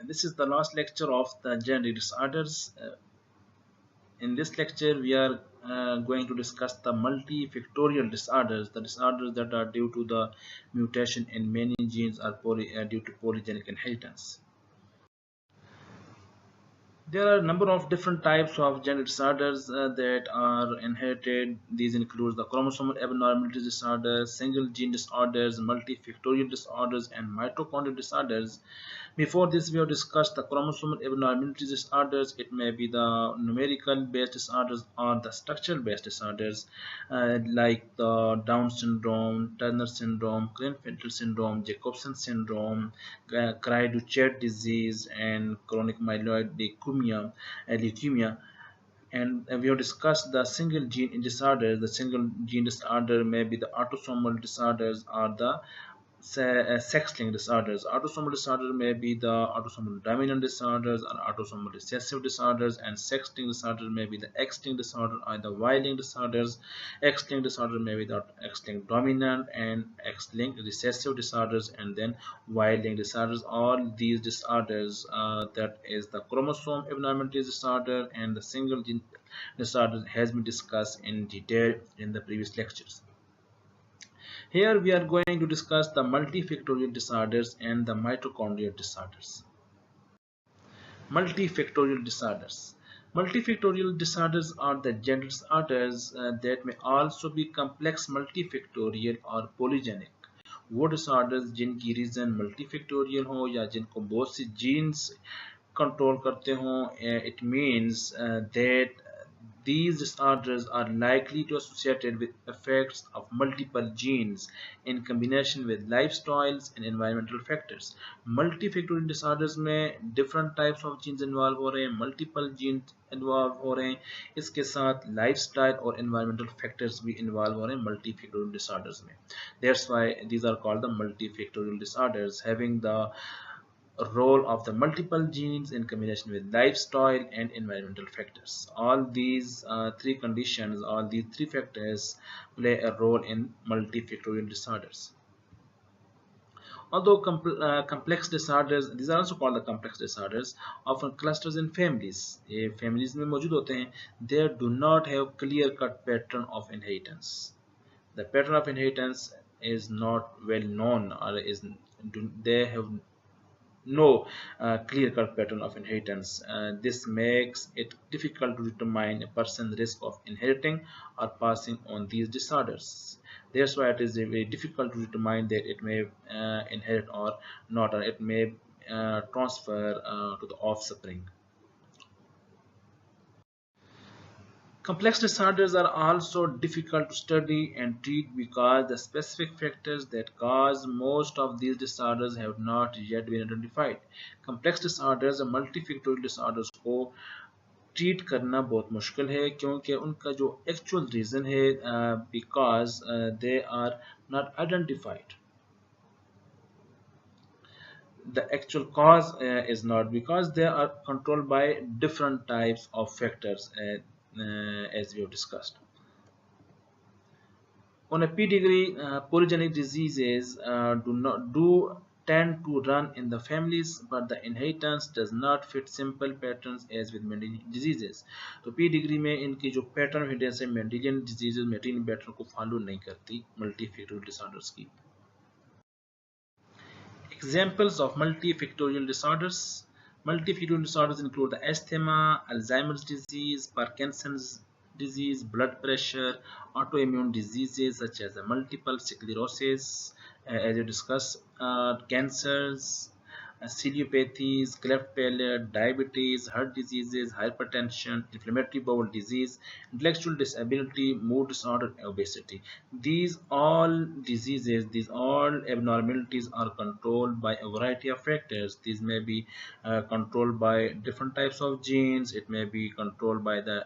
This is the last lecture of the genetic disorders. In this lecture, we are going to discuss the multifactorial disorders, the disorders that are due to the mutation in many genes or due to polygenic inheritance. There are a number of different types of genetic disorders that are inherited. These include the chromosomal abnormalities disorders, single gene disorders, multifactorial disorders, and mitochondrial disorders. Before this, we have discussed the chromosomal abnormalities disorders. It may be the numerical based disorders or the structural based disorders, like the Down syndrome, Turner syndrome, Klinefelter syndrome, Jacobson syndrome, Cry-Duchet disease, and chronic myeloid leukemia. And we have discussed the single gene disorders. The single gene disorder may be the autosomal disorders or the sex-linked disorders. Autosomal disorder may be the autosomal dominant disorders or autosomal recessive disorders, and sex-linked disorder may be the X-linked disorder or the Y-linked disorders. X-linked disorder may be the X-linked dominant and X-linked recessive disorders, and then Y-linked disorders. All these disorders, that is the chromosome abnormalities disorder and the single gene disorder, has been discussed in detail in the previous lectures. Here we are going to discuss the multifactorial disorders and the mitochondrial disorders. Multifactorial disorders. Multifactorial disorders are the genetic disorders that may also be complex multifactorial or polygenic. वो disorders जिनकी reason multifactorial हो या जिनको बहुत सी genes control करते हो, it means that these disorders are likely to associated with effects of multiple genes in combination with lifestyles and environmental factors. Multifactorial disorders में different types of genes involve हो रहे हैं, multiple genes involve हो रहे हैं, इसके साथ lifestyle और environmental factors भी involve हो रहे हैं multifactorial disorders में. That's why these are called the multifactorial disorders, having the role of the multiple genes in combination with lifestyle and environmental factors. All these three conditions, all these three factors play a role in multifactorial disorders. Although complex disorders, these are also called the complex disorders, often clusters in families. Families में मौजूद होते हैं. They do not have clear-cut pattern of inheritance. The pattern of inheritance is not well known, or they have no clear-cut pattern of inheritance. This makes it difficult to determine a person's risk of inheriting or passing on these disorders. That's why it is very difficult to determine that it may inherit or not, or it may transfer to the offspring. Complex disorders are also difficult to study and treat because the specific factors that cause most of these disorders have not yet been identified. Complex disorders और multifactorial disorders को treat करना बहुत मुश्किल है क्योंकि उनका जो actual reason है because they are not identified. The actual cause is not, because they are controlled by different types of factors as we have discussed. On a pedigree, polygenic diseases do tend to run in the families, but the inheritance does not fit simple patterns as with many diseases. तो pedigree में इनकी जो pattern of inheritance है Mendelian diseases Mendelian pattern को follow नहीं करती multifactorial disorders की. Examples of multifactorial disorders. Multifactorial disorders include the asthma, Alzheimer's disease, Parkinson's disease, blood pressure, autoimmune diseases such as multiple sclerosis, as you discussed, cancers, ciliopathies, cleft palate, diabetes, heart diseases, hypertension, inflammatory bowel disease, intellectual disability, mood disorder, obesity. These all diseases, these all abnormalities are controlled by a variety of factors. These may be controlled by different types of genes. It may be controlled by the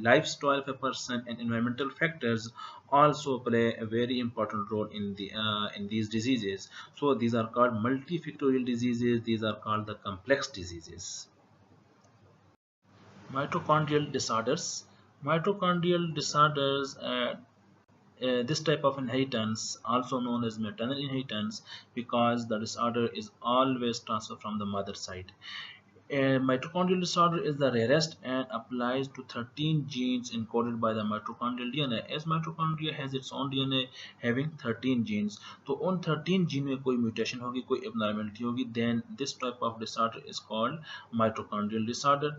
lifestyle of a person, and environmental factors also play a very important role in these diseases. So these are called multifactorial diseases. These are called the complex diseases. Mitochondrial disorders. Mitochondrial disorders this type of inheritance, also known as maternal inheritance, because the disorder is always transferred from the mother side. A mitochondrial disorder is the rarest and applies to 13 genes encoded by the mitochondrial DNA. As mitochondria has its own DNA having 13 genes, तो उन 13 gene में कोई mutation होगी, कोई abnormality होगी, then this type of disorder is called mitochondrial disorder.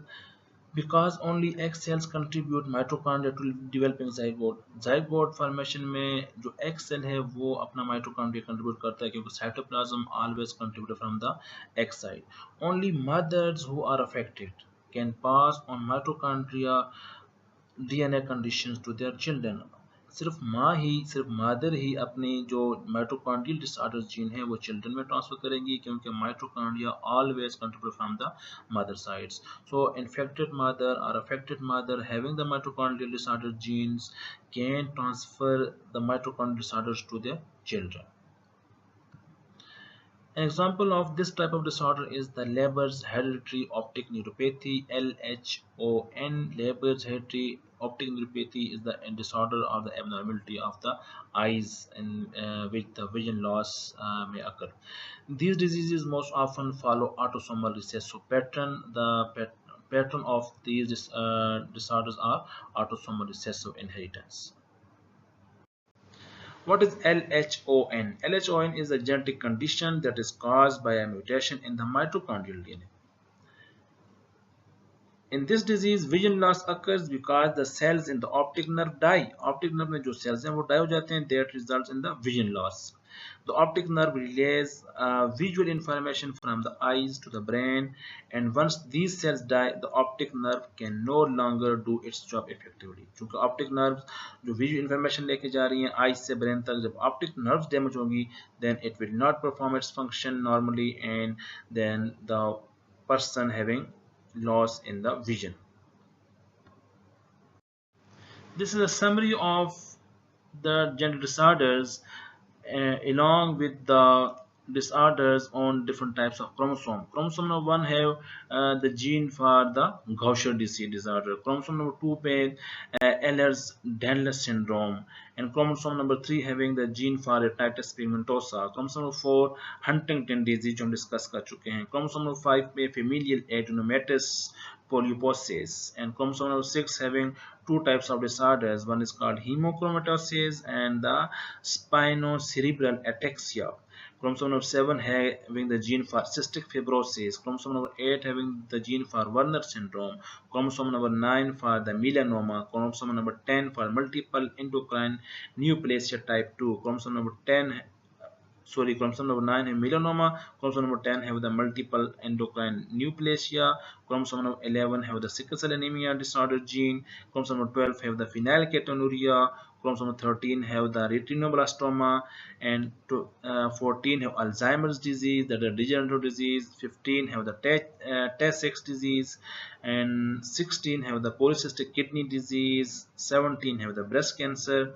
Because only egg cells contribute mitochondria to developing zygote. zygote formation में जो egg cell है वो अपना mitochondria contribute करता है, क्योंकि cytoplasm always contributed from the egg side. Only mothers who are affected can pass on mitochondria DNA conditions to their children. सिर्फ mother ही अपनी जो माइटोकॉन्ड्रियल डिसऑर्डर जीन है वो चिल्ड्रन में ट्रांसफर करेंगी, क्योंकि mitochondria always contribute from the mother sides. So infected mother और affected mother having the mitochondrial disorder genes can transfer the mitochondrial disorders to their children. An example of this type of disorder is the Leber's hereditary optic neuropathy, LHON. Leber's hereditary optic neuropathy is the disorder of the abnormality of the eyes in which the vision loss may occur. These diseases most often follow autosomal recessive pattern. The pattern of these disorders are autosomal recessive inheritance. What is LHON? LHON is a genetic condition that is caused by a mutation in the mitochondrial DNA. In this disease, vision loss occurs because the cells in the optic nerve die. Optic nerve में जो cells हैं वो die हो जाते हैं. That results in the vision loss. The optic nerve relays visual information from the eyes to the brain, and once these cells die, the optic nerve can no longer do its job effectively. क्योंकि optic nerves जो visual information लेके जा रही हैं eyes से brain तक, जब optic nerves damage होंगी, then it will not perform its function normally, and then the person having loss in the vision. This is a summary of the gender disorders along with the disorders on different types of chromosome. Chromosome number 1 have the gene for the Gaucher disease disorder. Chromosome number 2 पे Ehlers-Danlos syndrome, and chromosome number 3 having the gene for hepatitis pigmentosa. Chromosome number 4 Huntington disease जो हम discuss कर चुके हैं. Chromosome number 5 पे familial adenomatous polyposis, and chromosome number 6 having two types of disorders. One is called hemochromatosis and the spinocerebellar ataxia. Chromosome number 7 having the gene for cystic fibrosis. Chromosome number 8 having the gene for Werner syndrome. Chromosome number 9 for the melanoma. Chromosome number 10 for multiple endocrine neoplasia type 2. Chromosome number 9 have melanoma. Chromosome number 10 have the multiple endocrine neoplasia. Chromosome number 11 have the sickle cell anemia disorder gene. Chromosome number 12 have the phenylketonuria. Chromosome number 13 have the retinoblastoma, and 14 have Alzheimer's disease, that is degenerative disease. 15 have the Tay-Sachs disease, and 16 have the polycystic kidney disease. 17 have the breast cancer,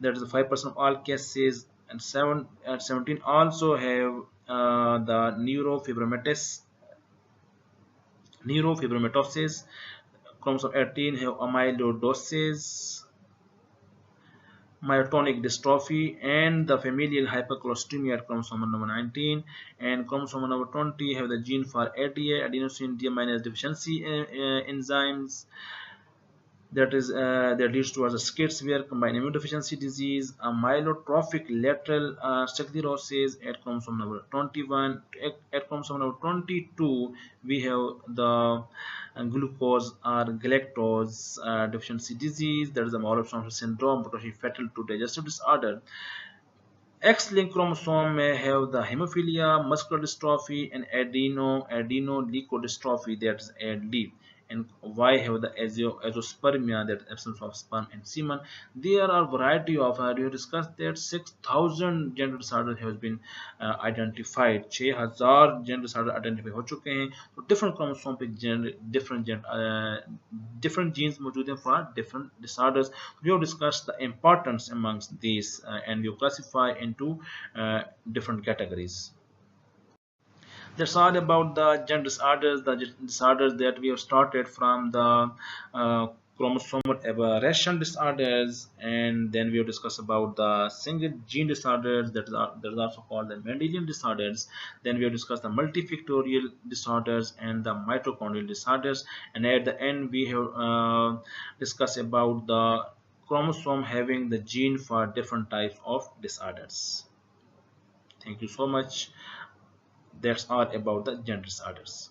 that is 5% of all cases. And 17 also have the neurofibromatosis. Chromosome 18 have amyloidosis, myotonic dystrophy, and the familial hypercholesterolemia at chromosome number 19. And chromosome number 20 have the gene for ADA, adenosine deaminase deficiency enzymes. That leads towards a schizoid combined immunodeficiency disease, a myelotrophic lateral sclerosis at chromosome number 21. At chromosome number 22, we have the glucose or galactose deficiency disease, that is the Marfan syndrome, potentially fatal to digestive disorder. X-linked chromosome may have the hemophilia, muscular dystrophy, and adenoleukodystrophy, that is ALD. And Y have the azoospermia, that is absence of sperm and semen. There are variety of, we have discussed that 6,000 gender disorders have been identified. 6,000 gender disorders identified हो चुके हैं. तो different chromosome पे different genes मौजूद हैं for different disorders. We have discussed the importance amongst these, and we classify into different categories. That's all about the gender disorders, the disorders that we have started from the chromosomal aberration disorders, and then we will discuss about the single gene disorders that is also called the Mendelian disorders. Then we will discuss the multifactorial disorders and the mitochondrial disorders, and at the end we have discussed about the chromosome having the gene for different types of disorders. Thank you so much. That's all about the gender disorders.